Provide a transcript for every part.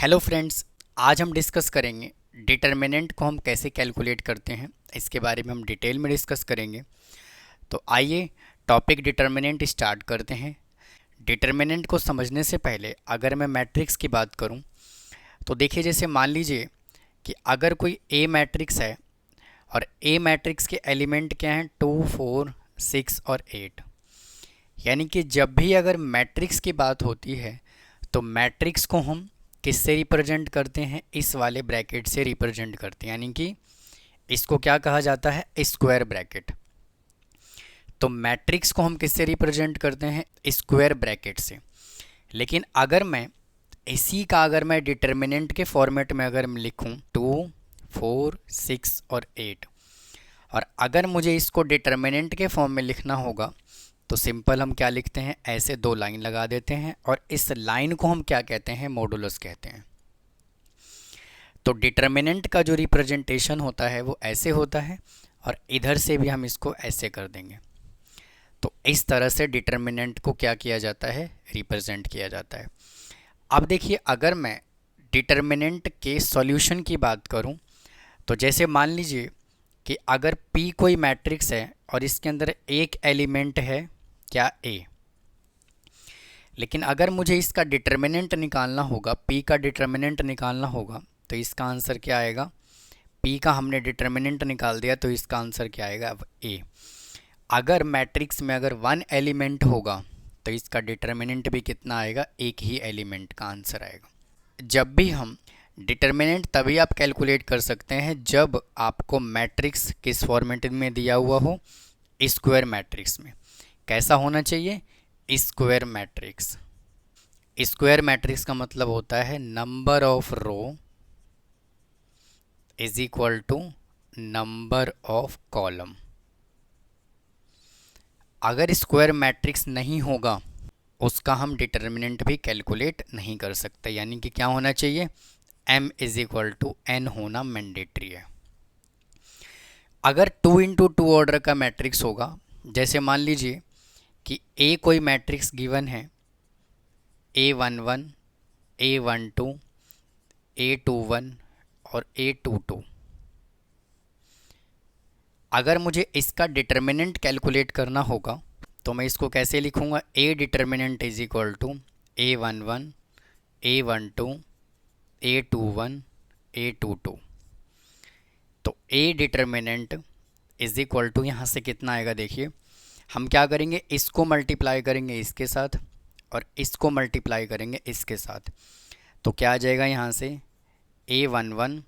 Hello friends, आज हम discuss करेंगे डिटर्मिनेंट को हम कैसे कैलकुलेट करते हैं। इसके बारे में हम डिटेल में डिस्कस करेंगे। तो आइए टॉपिक डिटर्मिनेंट स्टार्ट करते हैं। डिटर्मिनेंट को समझने से पहले अगर मैं मैट्रिक्स की बात करूं तो देखिए, जैसे मान लीजिए कि अगर कोई ए मैट्रिक्स है और ए मैट्रिक्स के एलिमेंट क्या हैं 2, 4, 6 और 8। यानी कि जब भी अगर मैट्रिक्स की बात होती है तो मैट्रिक्स को हम किससे रिप्रेजेंट करते हैं, इस वाले ब्रैकेट से रिप्रेजेंट करते हैं। यानी कि इसको क्या कहा जाता है, स्क्वायर ब्रैकेट। तो मैट्रिक्स को हम किससे रिप्रेजेंट करते हैं, स्क्वायर ब्रैकेट से। लेकिन अगर मैं इसी का अगर मैं डिटर्मिनेंट के फॉर्मेट में अगर मैं लिखूं 2, 4, 6 और 8, और अगर मुझे इसको डिटर्मिनेंट के फॉर्म में लिखना होगा तो सिंपल हम क्या लिखते हैं, ऐसे दो लाइन लगा देते हैं और इस लाइन को हम क्या कहते हैं, मॉडुलस कहते हैं। तो डिटर्मिनेंट का जो रिप्रेजेंटेशन होता है वो ऐसे होता है और इधर से भी हम इसको ऐसे कर देंगे। तो इस तरह से डिटर्मिनेंट को क्या किया जाता है, रिप्रेजेंट किया जाता है। अब देखिए, अगर मैं डिटर्मिनेंट के सॉल्यूशन की बात करूं तो जैसे मान लीजिए कि अगर P कोई मैट्रिक्स है और इसके अंदर एक एलिमेंट है क्या, A। लेकिन अगर मुझे इसका डिटर्मिनेंट निकालना होगा, P का डिटर्मिनेंट निकालना होगा, तो इसका आंसर क्या आएगा, P का हमने डिटर्मिनेंट निकाल दिया तो इसका आंसर क्या आएगा, अब A। अगर मैट्रिक्स में अगर 1 एलिमेंट होगा तो इसका डिटर्मिनेंट भी कितना आएगा, एक ही एलिमेंट का आंसर आएगा। जब भी हम डिटर्मिनेंट तभी आप कैलकुलेट कर सकते हैं जब आपको मैट्रिक्स किस फॉर्मेट में दिया हुआ हो, स्क्वायर मैट्रिक्स में। कैसा होना चाहिए, स्क्वायर मैट्रिक्स। स्क्वायर मैट्रिक्स का मतलब होता है number of row is equal to number of column. अगर स्क्वायर मैट्रिक्स नहीं होगा उसका हम डिटर्मिनेंट भी कैलकुलेट नहीं कर सकते। यानी कि क्या होना चाहिए, m is equal to n होना मैंडेटरी है। अगर 2 इंटू 2 ऑर्डर का मैट्रिक्स होगा, जैसे मान लीजिए कि A कोई मैट्रिक्स गिवन है, A11, A12, A21 और A22। अगर मुझे इसका डिटर्मिनेंट कैलकुलेट करना होगा तो मैं इसको कैसे लिखूंगा, A determinant is equal to A11, A12, A21, A22। तो A determinant is equal to यहाँ से कितना आएगा, देखिए हम क्या करेंगे, इसको मल्टीप्लाई करेंगे इसके साथ और इसको मल्टीप्लाई करेंगे इसके साथ। तो क्या आ जाएगा यहाँ से, A11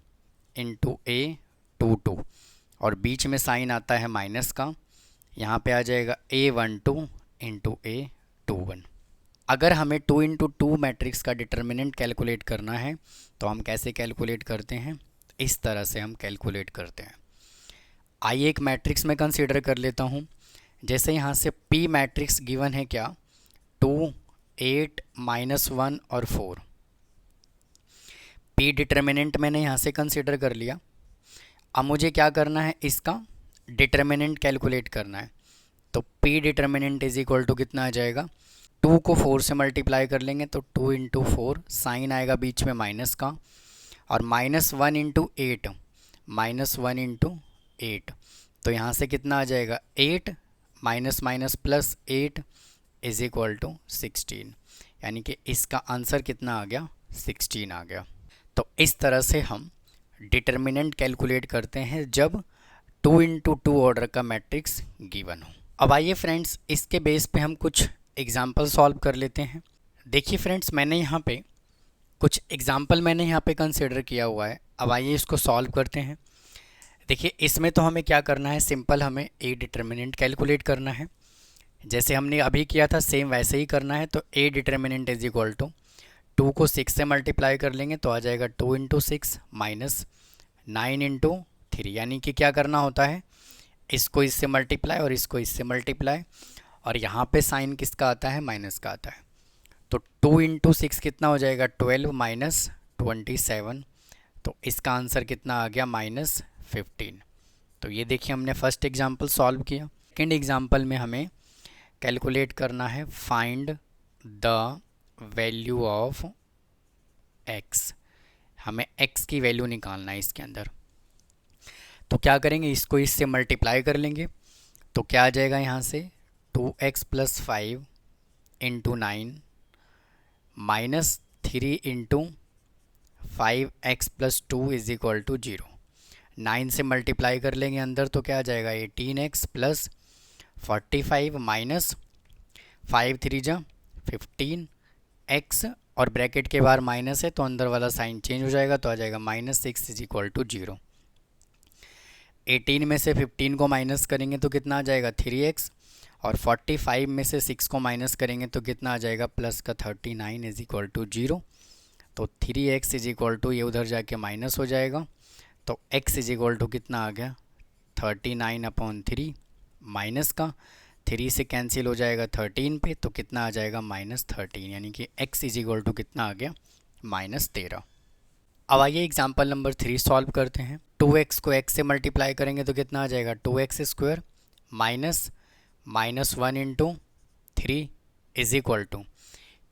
इंटू A22 और बीच में साइन आता है माइनस का, यहाँ पे आ जाएगा A12 इंटू A21। अगर हमें 2 इंटू 2 मैट्रिक्स का डिटर्मिनेंट कैलकुलेट करना है तो हम कैसे कैलकुलेट करते हैं, इस तरह से हम कैलकुलेट करते हैं। आइए एक मैट्रिक्स में कंसीडर कर लेता हूँ। जैसे यहाँ से P मैट्रिक्स गिवन है क्या, 2, 8, -1 और 4। P डिटर्मिनेंट मैंने यहाँ से कंसीडर कर लिया। अब मुझे क्या करना है, इसका डिटर्मिनेंट कैलकुलेट करना है। तो P determinant is equal to कितना आ जाएगा, 2 को 4 से मल्टीप्लाई कर लेंगे तो 2 इंटू 4, साइन आएगा बीच में माइनस का, और -1 इंटू 8, -1 इंटू 8। तो यहाँ से कितना आ जाएगा, 8 minus minus plus 8 is equal to 16। यानी कि इसका आंसर कितना आ गया, 16 आ गया। तो इस तरह से हम डिटर्मिनेंट कैलकुलेट करते हैं जब 2 इंटू 2 ऑर्डर का मैट्रिक्स गिवन हो। अब आइए फ्रेंड्स, इसके बेस पे हम कुछ एग्जाम्पल सॉल्व कर लेते हैं। देखिए फ्रेंड्स, मैंने यहाँ पे कुछ एग्जाम्पल कंसिडर किया हुआ है। अब आइए इसको सॉल्व करते हैं। देखिए, इसमें तो हमें क्या करना है, सिंपल हमें A डिटर्मिनेंट कैलकुलेट करना है। जैसे हमने अभी किया था सेम वैसे ही करना है। तो A determinant is equal to 2 को 6 से मल्टीप्लाई कर लेंगे तो आ जाएगा 2 इंटू 6 माइनस 9 इंटू 3। यानी कि क्या करना होता है, इसको इससे मल्टीप्लाई और इसको इससे मल्टीप्लाई, और यहाँ पे साइन किसका आता है, माइनस का आता है। तो 2 इंटू 6 कितना हो जाएगा, 12 माइनस 27। तो इसका आंसर कितना आ गया, -15। तो ये देखिए हमने फर्स्ट एग्जांपल सॉल्व किया। सेकेंड एग्जांपल में हमें कैलकुलेट करना है find the value of x। हमें x की वैल्यू निकालना है इसके अंदर। तो क्या करेंगे, इसको इससे मल्टीप्लाई कर लेंगे। तो क्या आ जाएगा यहाँ से 2x + 5 × 9 - 3 × 5x + 2 = 0। 9 से मल्टीप्लाई कर लेंगे अंदर तो क्या आ जाएगा 18x + 45 - 5 3 जा 15x, और ब्रैकेट के बाहर माइनस है तो अंदर वाला साइन चेंज हो जाएगा, तो आ जाएगा -6 = 0। 18 में से 15 को माइनस करेंगे तो कितना आ जाएगा 3x, और 45 में से 6 को माइनस करेंगे तो कितना आ जाएगा प्लस का 39 = 0। तो 3x ये उधर जाके माइनस हो जाएगा, तो x कितना आ गया 39/3, माइनस का 3 से कैंसिल हो जाएगा 13 पे, तो कितना आ जाएगा -13, यानी कि x कितना आ गया -13। अब आइए एग्जाम्पल नंबर 3 सॉल्व करते हैं। 2x को x से मल्टीप्लाई करेंगे तो कितना आ जाएगा 2x² माइनस -1 × 3 =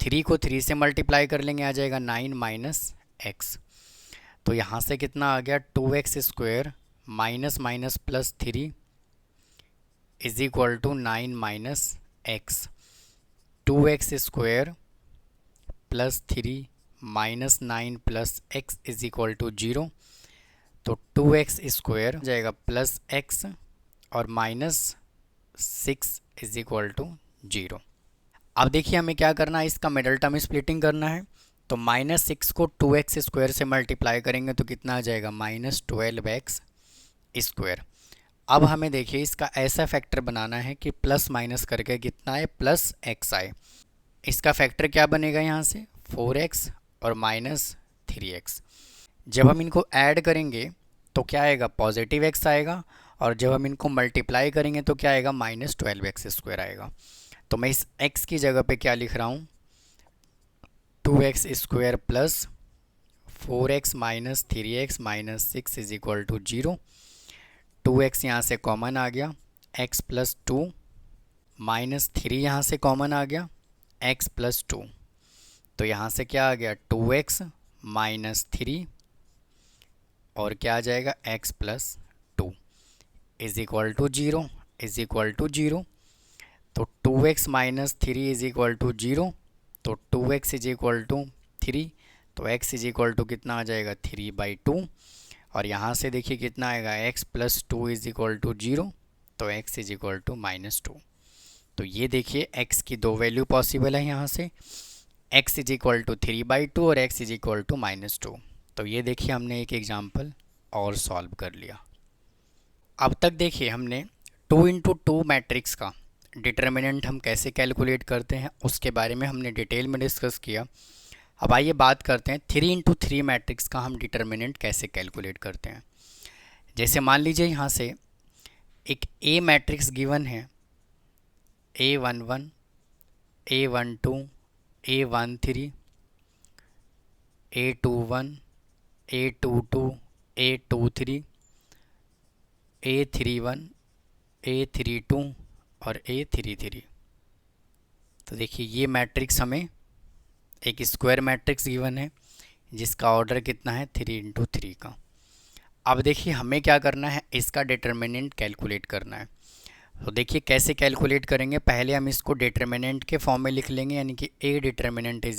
3 को 3 से मल्टीप्लाई कर लेंगे आ जाएगा 9 - x। तो यहाँ से कितना आ गया 2x² minus minus plus 3 = 9 - x। 2x² + 3 - 9 + x = 0। तो 2x² जाएगा +x और -6 = 0। अब देखिए हमें क्या करना है, इसका मिडल टर्म स्प्लिटिंग करना है। तो -6 को 2x² से मल्टीप्लाई करेंगे तो कितना आ जाएगा -12x²। अब हमें देखिए इसका ऐसा फैक्टर बनाना है कि प्लस माइनस करके कितना आए +x आए। इसका फैक्टर क्या बनेगा यहाँ से 4x और -3x। जब हम इनको ऐड करेंगे तो क्या आएगा पॉजिटिव x आएगा, और जब हम इनको मल्टीप्लाई करेंगे तो क्या आएगा -12x² आएगा। तो मैं इस x की जगह पे क्या लिख रहा हूँ 2x² + 4x - 3x - 6 = 0। 2x यहाँ से कॉमन आ गया, x + 2 -3 यहाँ से कॉमन आ गया, x + 2। तो यहाँ से क्या आ गया 2x - 3 और क्या आ जाएगा x + 2 = 0 तो 2x - 3 = 0। तो 2x = 3, तो x कितना आ जाएगा 3/2, और यहाँ से देखिए कितना आएगा x + 2 = 0, तो x -2। तो ये देखिए x की दो वैल्यू पॉसिबल है यहाँ से, x = 3/2 और x -2। तो ये देखिए हमने एक एग्जाम्पल और सॉल्व कर लिया। अब तक देखिए हमने 2 × 2 मैट्रिक्स का डिटर्मिनेंट हम कैसे कैलकुलेट करते हैं उसके बारे में हमने डिटेल में डिस्कस किया। अब आइए बात करते हैं 3 × 3 मैट्रिक्स का हम डिटर्मिनेंट कैसे कैलकुलेट करते हैं। जैसे मान लीजिए यहाँ से एक A मैट्रिक्स गिवन है, A11 A12 A13 A21 A22 A23 A31 A32 और A33। तो देखिए ये मैट्रिक्स हमें एक स्क्वायर मैट्रिक्स गिवन है जिसका ऑर्डर कितना है 3 × 3 का। अब देखिए हमें क्या करना है, इसका डिटर्मिनेंट कैलकुलेट करना है। तो देखिए कैसे कैलकुलेट करेंगे, पहले हम इसको डिटर्मिनेंट के फॉर्म में लिख लेंगे, यानी कि A determinant =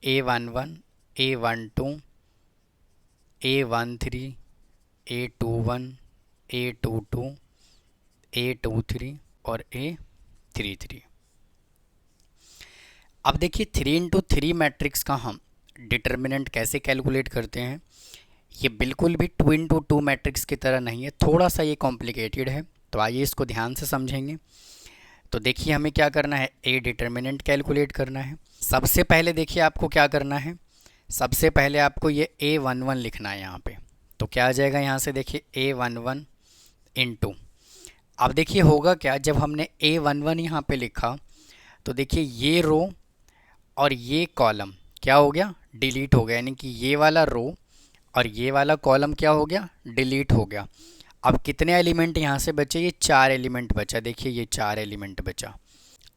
A11 A12 A13 A21 A22 A23 और A33। अब देखिए 3 × 3 मैट्रिक्स का हम डिटर्मिनेंट कैसे कैलकुलेट करते हैं। ये बिल्कुल भी 2 × 2 मैट्रिक्स की तरह नहीं है, थोड़ा सा ये कॉम्प्लिकेटेड है। तो आइए इसको ध्यान से समझेंगे। तो देखिए हमें क्या करना है, A डिटर्मिनेंट कैलकुलेट करना है। सबसे पहले देखिए आपको क्या करना है, सबसे पहले आपको ये A11 लिखना है यहाँ पे। तो क्या आ जाएगा यहाँ से देखिए A11 × अब देखिए होगा क्या, जब हमने A11 यहाँ पे लिखा तो देखिए ये रो और ये कॉलम क्या हो गया डिलीट हो गया, यानी कि ये वाला रो और ये वाला कॉलम क्या हो गया डिलीट हो गया। अब कितने एलिमेंट यहाँ से बचे, ये 4 एलिमेंट बचा। देखिए ये 4 एलिमेंट बचा।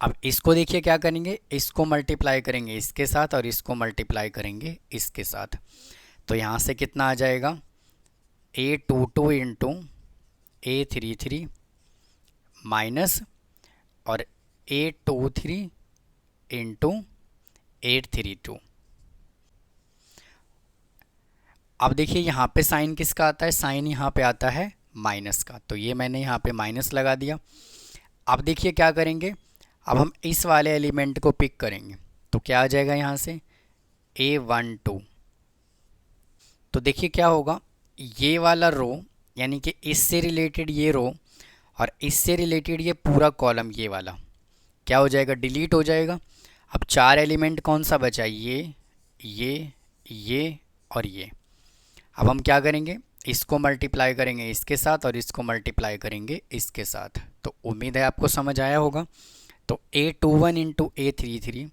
अब इसको देखिए क्या करेंगे, इसको मल्टीप्लाई करेंगे इसके साथ और इसको मल्टीप्लाई करेंगे इसके साथ। तो यहाँ से कितना आ जाएगा, A22 इंटू A33 माइनस और A23 इंटू 832। अब देखिए यहाँ पे साइन किसका आता है, साइन यहाँ पे आता है माइनस का, तो ये मैंने यहाँ पे माइनस लगा दिया। अब देखिए क्या करेंगे, अब हम इस वाले एलिमेंट को पिक करेंगे तो क्या आ जाएगा यहाँ से A12। तो देखिए क्या होगा, ये वाला रो यानी कि इससे रिलेटेड ये रो और इससे रिलेटेड ये पूरा कॉलम ये वाला क्या हो जाएगा, डिलीट हो जाएगा। अब चार एलिमेंट कौन सा बचा, ये और ये। अब हम क्या करेंगे, इसको मल्टीप्लाई करेंगे इसके साथ और इसको मल्टीप्लाई करेंगे इसके साथ। तो उम्मीद है आपको समझ आया होगा। तो A21 into A33,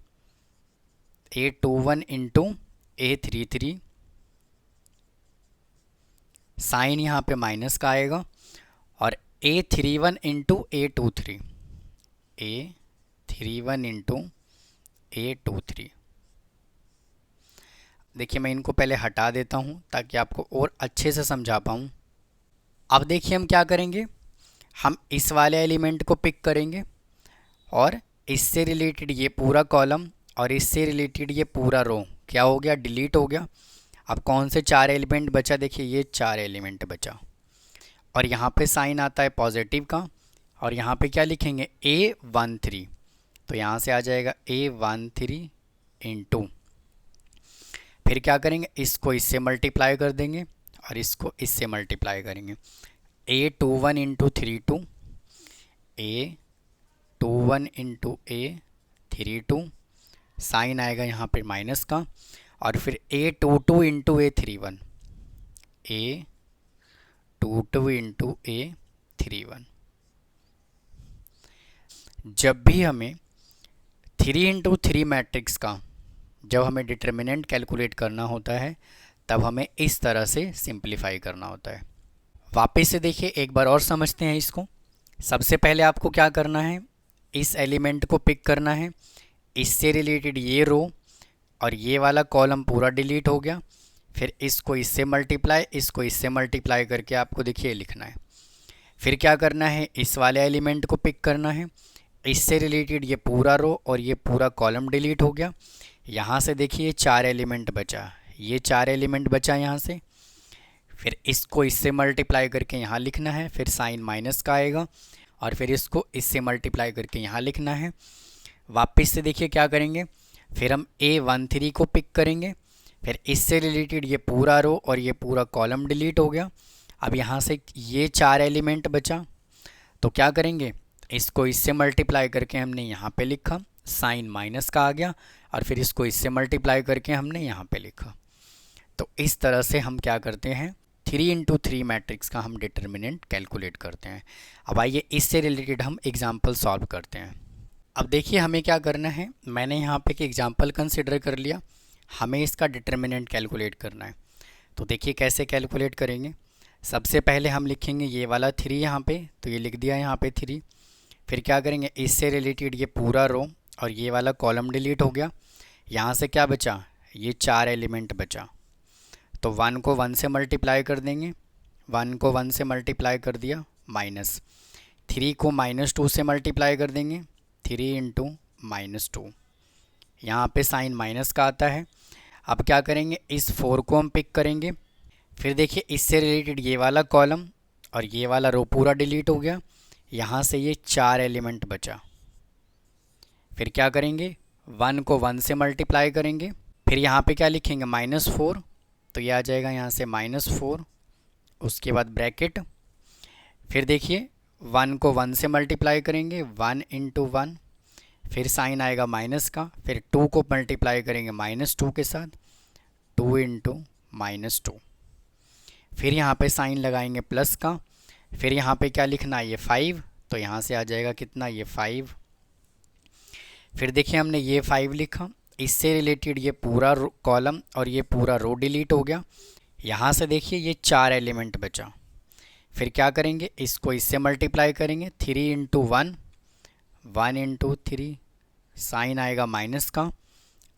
A21 into A33, sign यहाँ पे माइनस का आएगा, और A31 into A23, A31 into A23। देखिए मैं इनको पहले हटा देता हूँ ताकि आपको और अच्छे से समझा पाऊँ। अब देखिए हम क्या करेंगे, हम इस वाले एलिमेंट को पिक करेंगे और इससे रिलेटेड ये पूरा कॉलम और इससे रिलेटेड ये पूरा रो क्या हो गया, डिलीट हो गया। अब कौन से चार एलिमेंट बचा, देखिए ये चार एलिमेंट बचा, और यहाँ पे साइन आता है पॉजिटिव का, और यहाँ पे क्या लिखेंगे A13। तो यहाँ से आ जाएगा A13 इंटू, फिर क्या करेंगे, इसको इससे मल्टीप्लाई कर देंगे और इसको इससे मल्टीप्लाई करेंगे। A21 into 32, A21 into A32, sign आएगा यहाँ पे माइनस का, और फिर A22 into A31, A22 into A31। जब भी हमें 3 इंटू 3 मैट्रिक्स का जब हमें डिटर्मिनेंट कैलकुलेट करना होता है तब हमें इस तरह से सिंप्लीफाई करना होता है। वापस से देखिए एक बार और समझते हैं इसको। सबसे पहले आपको क्या करना है, इस एलिमेंट को पिक करना है, इससे रिलेटेड ये रो और ये वाला कॉलम पूरा डिलीट हो गया। फिर इसको इससे मल्टीप्लाई, इसको इससे मल्टीप्लाई करके आपको देखिए लिखना है। फिर क्या करना है, इस वाले एलिमेंट को पिक करना है, इससे रिलेटेड ये पूरा रो और ये पूरा कॉलम डिलीट हो गया। यहाँ से देखिए चार एलिमेंट बचा, ये चार एलिमेंट बचा यहाँ से। फिर इसको इससे मल्टीप्लाई करके यहाँ लिखना है, फिर साइन माइनस का आएगा, और फिर इसको इससे मल्टीप्लाई करके यहाँ लिखना है। वापस से देखिए क्या करेंगे, फिर हम A13 को पिक करेंगे, फिर इससे रिलेटेड ये पूरा रो और ये पूरा कॉलम डिलीट हो गया। अब यहाँ से ये चार एलिमेंट बचा, तो क्या करेंगे, इसको इससे मल्टीप्लाई करके हमने यहाँ पे लिखा, साइन माइनस का आ गया, और फिर इसको इससे मल्टीप्लाई करके हमने यहाँ पे लिखा। तो इस तरह से हम क्या करते हैं, 3 इंटू 3 मैट्रिक्स का हम डिटर्मिनेंट कैलकुलेट करते हैं। अब आइए इससे रिलेटेड हम एग्जाम्पल सॉल्व करते हैं। अब देखिए हमें क्या करना है, मैंने यहाँ पे एक एग्जाम्पल कंसिडर कर लिया, हमें इसका डिटर्मिनेंट कैलकुलेट करना है। तो देखिए कैसे कैलकुलेट करेंगे। सबसे पहले हम लिखेंगे ये वाला 3 यहाँ पे, तो ये लिख दिया यहाँ पे 3। फिर क्या करेंगे, इससे रिलेटेड ये पूरा रो और ये वाला कॉलम डिलीट हो गया। यहाँ से क्या बचा, ये चार एलिमेंट बचा, तो 1 को 1 से मल्टीप्लाई कर देंगे, 1 को 1 से मल्टीप्लाई कर दिया, माइनस 3 को -2 से मल्टीप्लाई कर देंगे, 3 इंटू -2। यहाँ पे साइन माइनस का आता है। अब क्या करेंगे, इस 4 को हम पिक करेंगे, फिर देखिए इससे रिलेटेड ये वाला कॉलम और ये वाला रो पूरा डिलीट हो गया। यहाँ से ये चार एलिमेंट बचा, फिर क्या करेंगे, 1 को 1 से मल्टीप्लाई करेंगे, फिर यहाँ पे क्या लिखेंगे, -4, तो ये आ जाएगा यहाँ से -4, उसके बाद ब्रैकेट, फिर देखिए 1 को 1 से मल्टीप्लाई करेंगे, 1 इंटू 1, फिर साइन आएगा माइनस का, फिर 2 को मल्टीप्लाई करेंगे -2 के साथ, 2 इंटू -2, फिर यहाँ पे साइन लगाएंगे प्लस का, फिर यहाँ पे क्या लिखना है, ये 5, तो यहाँ से आ जाएगा कितना, ये 5। फिर देखिए हमने ये 5 लिखा, इससे रिलेटेड ये पूरा कॉलम और ये पूरा रो डिलीट हो गया। यहाँ से देखिए ये चार एलिमेंट बचा, फिर क्या करेंगे, इसको इससे मल्टीप्लाई करेंगे, 3 इंटू 1 1 इंटू 3, साइन आएगा माइनस का,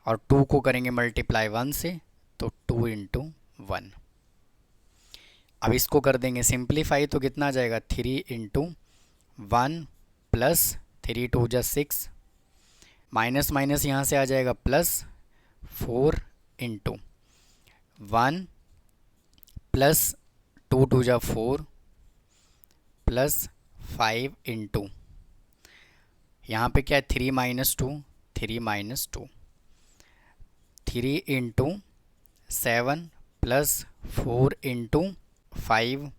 और 2 को करेंगे मल्टीप्लाई 1 से, तो 2 इंटू 1। अब इसको कर देंगे सिंप्लीफाई, तो कितना आ जाएगा 3 इंटू 1 प्लस 3 2 जा 6, माइनस माइनस यहाँ से आ जाएगा प्लस 4 इंटू 1 प्लस 2 2 जा 4 प्लस 5 इंटू, यहाँ पे क्या है 3 minus 2, 3 minus 2, 3 into 7 plus 4 into 5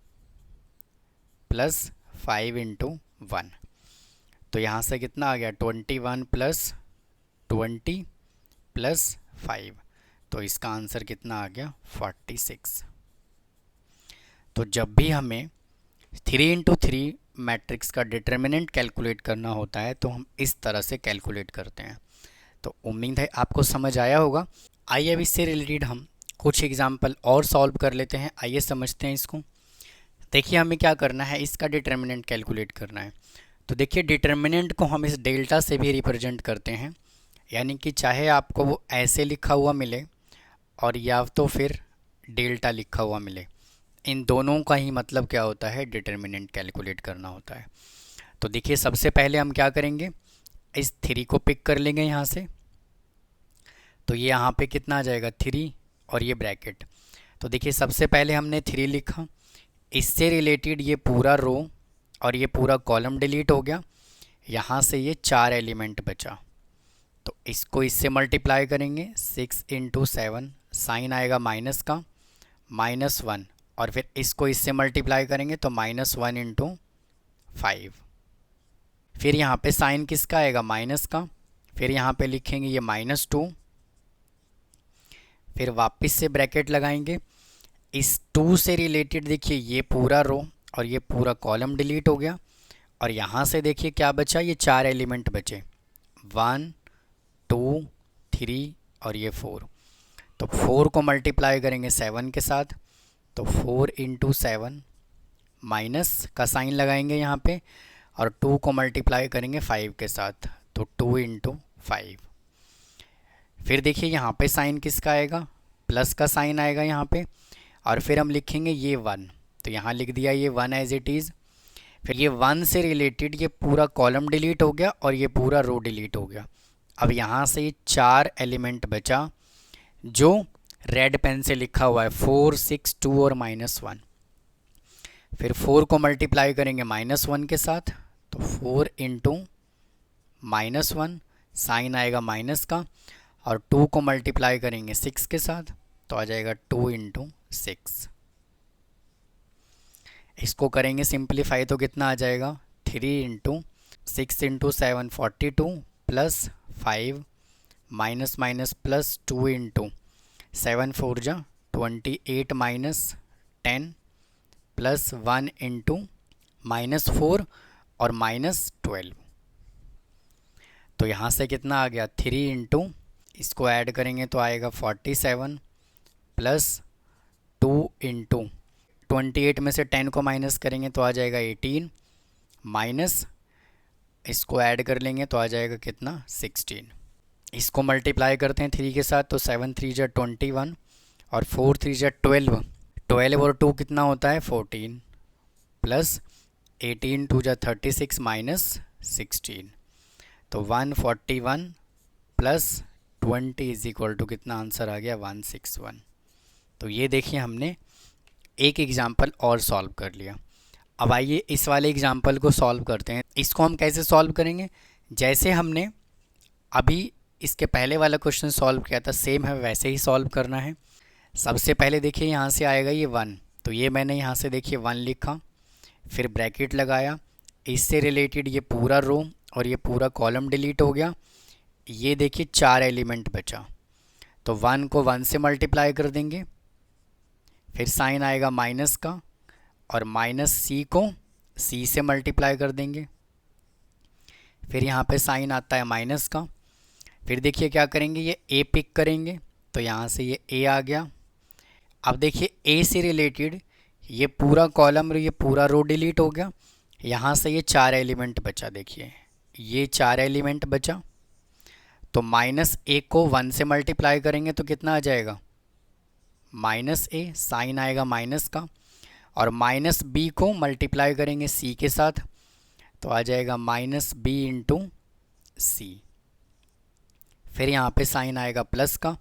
plus 5 into 1। तो यहाँ से कितना आ गया 21 प्लस 20 प्लस 5, तो इसका आंसर कितना आ गया 46। तो जब भी हमें 3 इंटू 3 मैट्रिक्स का डिटर्मिनेंट कैलकुलेट करना होता है तो हम इस तरह से कैलकुलेट करते हैं। तो उम्मीद है आपको समझ आया होगा। आइए अब इससे रिलेटेड हम कुछ एग्जाम्पल और सॉल्व कर लेते हैं। आइए समझते हैं इसको। देखिए हमें क्या करना है, इसका डिटर्मिनेंट कैलकुलेट करना है। तो देखिए डिटर्मिनेंट को हम इस डेल्टा से भी रिप्रेजेंट करते हैं, यानी कि चाहे आपको वो ऐसे लिखा हुआ मिले और या तो फिर डेल्टा लिखा हुआ मिले, इन दोनों का ही मतलब क्या होता है, डिटर्मिनेंट कैलकुलेट करना होता है। तो देखिए सबसे पहले हम क्या करेंगे, इस 3 को पिक कर लेंगे यहाँ से। तो ये यहाँ पे कितना आ जाएगा 3 और ये ब्रैकेट। तो देखिए सबसे पहले हमने 3 लिखा, इससे रिलेटेड ये पूरा रो और ये पूरा कॉलम डिलीट हो गया, यहाँ से ये 4 एलिमेंट बचा। तो इसको इससे मल्टीप्लाई करेंगे, 6 इंटू 7, साइन आएगा माइनस का, -1, और फिर इसको इससे मल्टीप्लाई करेंगे तो -1 इंटू 5। फिर यहाँ पे साइन किसका आएगा, माइनस का, फिर यहाँ पे लिखेंगे ये -2, फिर वापस से ब्रैकेट लगाएंगे। इस 2 से रिलेटेड देखिए ये पूरा रो और ये पूरा कॉलम डिलीट हो गया, और यहाँ से देखिए क्या बचा, ये 4 एलिमेंट बचे, 1 2 3 और ये 4। तो 4 को मल्टीप्लाई करेंगे 7 के साथ, तो 4 इंटू 7, माइनस का साइन लगाएंगे यहाँ पे, और 2 को मल्टीप्लाई करेंगे 5 के साथ, तो 2 इंटू 5। फिर देखिए यहाँ पे साइन किसका आएगा, प्लस का साइन आएगा यहाँ पे, और फिर हम लिखेंगे ये 1, तो यहाँ लिख दिया ये 1 एज इट इज़। फिर ये 1 से रिलेटेड ये पूरा कॉलम डिलीट हो गया और ये पूरा रो डिलीट हो गया। अब यहाँ से ये 4 एलिमेंट बचा जो रेड पेन से लिखा हुआ है, 4 6 2 और -1। फिर 4 को मल्टीप्लाई करेंगे -1 के साथ, तो 4 इंटू -1, साइन आएगा माइनस का, और 2 को मल्टीप्लाई करेंगे 6 के साथ, तो आ जाएगा 2 इंटू 6। इसको करेंगे सिंप्लीफाई तो कितना आ जाएगा 3 into 6 into 7 42 plus 5 minus minus plus 2 into 7 4 जा 28 -10 प्लस 1 इंटू -4 और -12। तो यहाँ से कितना आ गया 3 इंटू, इसको ऐड करेंगे तो आएगा 47 प्लस 2 इंटू 28 में से 10 को माइनस करेंगे तो आ जाएगा 18, माइनस इसको ऐड कर लेंगे तो आ जाएगा कितना 16। इसको मल्टीप्लाई करते हैं 3 के साथ, तो 7 3 जा 21 और 4 3 जा 12, 12 और 2 कितना होता है 14, प्लस 18 2 जा 36 माइनस 16, तो 141 प्लस 20 इज इक्वल टू कितना आंसर आ गया 161। तो ये देखिए हमने एक एग्जाम्पल और सॉल्व कर लिया। अब आइए इस वाले एग्जाम्पल को सॉल्व करते हैं। इसको हम कैसे सॉल्व करेंगे, जैसे हमने अभी इसके पहले वाला क्वेश्चन सॉल्व किया था सेम है वैसे ही सॉल्व करना है। सबसे पहले देखिए यहाँ से आएगा ये 1, तो ये मैंने यहाँ से देखिए 1 लिखा, फिर ब्रैकेट लगाया, इससे रिलेटेड ये पूरा रो और ये पूरा कॉलम डिलीट हो गया। ये देखिए 4 एलिमेंट बचा, तो 1 को 1 से मल्टीप्लाई कर देंगे, फिर साइन आएगा माइनस का, और माइनस सी को सी से मल्टीप्लाई कर देंगे, फिर यहाँ पे साइन आता है माइनस का। फिर देखिए क्या करेंगे, ये ए पिक करेंगे, तो यहाँ से ये ए आ गया। अब देखिए ए से रिलेटेड ये पूरा कॉलम और ये पूरा रो डिलीट हो गया, यहाँ से ये 4 एलिमेंट बचा, देखिए ये 4 एलिमेंट बचा, तो माइनस ए को 1 से मल्टीप्लाई करेंगे तो कितना आ जाएगा, माइनस ए, साइन आएगा माइनस का, और माइनस बी को मल्टीप्लाई करेंगे सी के साथ तो आ जाएगा माइनस बी इंटू सी। फिर यहाँ पे साइन आएगा प्लस का,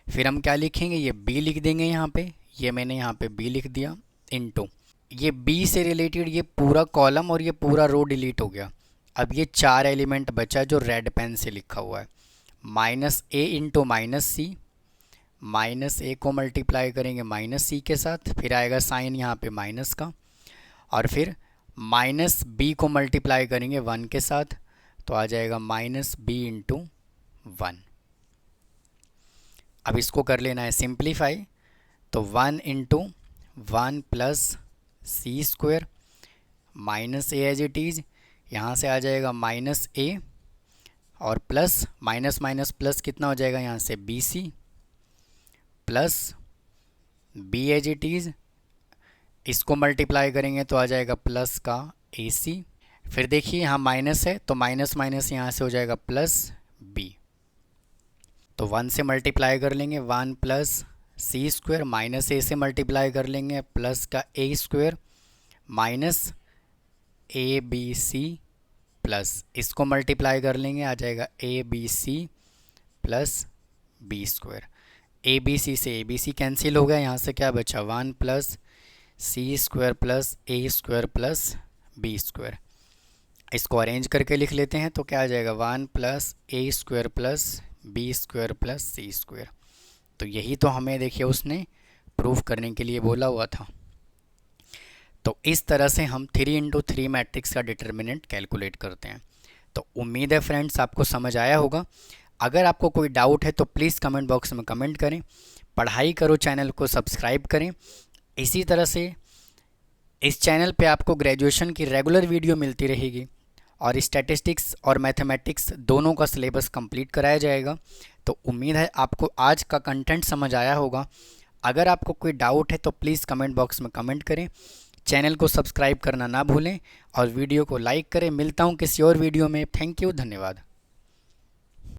फिर हम क्या लिखेंगे, ये बी लिख देंगे यहाँ पे, ये मैंने यहाँ पे बी लिख दिया, इंटू ये बी से रिलेटेड ये पूरा कॉलम और ये पूरा रो डिलीट हो गया। अब ये 4 एलिमेंट बचा जो रेड पेन से लिखा हुआ है, माइनस ए इंटू माइनस सी, माइनस ए को मल्टीप्लाई करेंगे माइनस सी के साथ, फिर आएगा साइन यहाँ पे माइनस का, और फिर माइनस बी को मल्टीप्लाई करेंगे 1 के साथ तो आ जाएगा माइनस बी इंटू 1। अब इसको कर लेना है सिंप्लीफाई, तो 1 into 1 plus C square minus A as it is, यहाँ से आ जाएगा माइनस ए और प्लस माइनस माइनस प्लस कितना हो जाएगा यहाँ से B C, plus B as it is, इसको मल्टीप्लाई करेंगे तो आ जाएगा प्लस का ए सी। फिर देखिए यहाँ माइनस है तो माइनस माइनस यहाँ से हो जाएगा प्लस बी, तो 1 से मल्टीप्लाई कर लेंगे 1 plus C square, minus A से मल्टीप्लाई कर लेंगे प्लस का A square minus A B C, plus इसको मल्टीप्लाई कर लेंगे आ जाएगा A B C plus B square. A B C से ए बी सी कैंसिल हो गया, यहाँ से क्या बचा 1 plus C square plus A square plus B square. इसको अरेंज करके लिख लेते हैं तो क्या आ जाएगा 1 plus A square plus B square plus C square. तो यही तो हमें देखिए उसने प्रूफ करने के लिए बोला हुआ था। तो इस तरह से हम 3 इंटू 3 मैट्रिक्स का डिटर्मिनेंट कैलकुलेट करते हैं। तो उम्मीद है फ्रेंड्स आपको समझ आया होगा। अगर आपको कोई डाउट है तो प्लीज़ कमेंट बॉक्स में कमेंट करें। पढ़ाई करो चैनल को सब्सक्राइब करें। इसी तरह से इस चैनल पे आपको ग्रेजुएशन की रेगुलर वीडियो मिलती रहेगी और स्टैटिस्टिक्स और मैथमेटिक्स दोनों का सिलेबस कंप्लीट कराया जाएगा। तो उम्मीद है आपको आज का कंटेंट समझ आया होगा। अगर आपको कोई डाउट है तो प्लीज़ कमेंट बॉक्स में कमेंट करें। चैनल को सब्सक्राइब करना ना भूलें और वीडियो को लाइक करें। मिलता हूँ किसी और वीडियो में। थैंक यू, धन्यवाद।